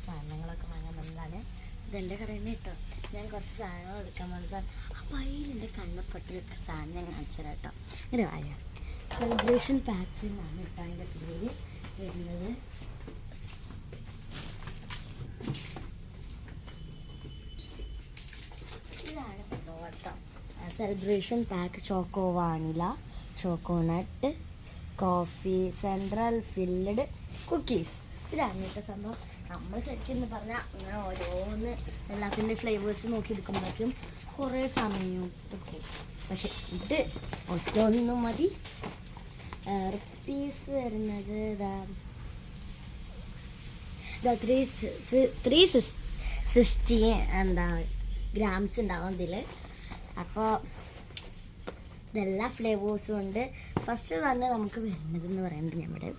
സാധനങ്ങളൊക്കെ വാങ്ങാൻ വന്നതാണ്. ഇതെൻ്റെ കടയിൽ നിന്ന് കേട്ടോ. ഞാൻ കുറച്ച് സാധനങ്ങൾ എടുക്കാൻ വന്നതാണ്. അപ്പോൾ അതിലെൻ്റെ കണ്ണപ്പെട്ട് സാധനം ഞാൻ കാണിച്ചു തരാം കേട്ടോ. ഇങ്ങനെ വായ സെലിബ്രേഷൻ പാക്കിൽ നിന്നാണ് കേട്ടോ അതിൻ്റെ പേര് വരുന്നത്. ഇതാണ് സംഭവം കേട്ടോ. Celebration pack choco vanilla, choconut, coffee, central filled cookies. ഇതാണ് കേട്ടോ സംഭവം. നമ്മൾ ശരിക്കും എന്ന് പറഞ്ഞാൽ അങ്ങനെ ഓരോന്ന് എല്ലാത്തിൻ്റെ ഫ്ലേവേഴ്സ് നോക്കി എടുക്കുമ്പോഴേക്കും കുറേ സമയം എടുക്കും. പക്ഷെ ഇത് ഒറ്റൊന്നും മതി. റുപ്പീസ് വരുന്നത് ഇതാ 360 എന്താ ഗ്രാംസ് ഉണ്ടാവും ഇതിൽ. അപ്പോൾ ഇതെല്ലാ ഫ്ലേവേഴ്സും ഉണ്ട്. ഫസ്റ്റ് തന്നെ നമുക്ക് വരുന്നതെന്ന് പറയുന്നത് നമ്മുടെ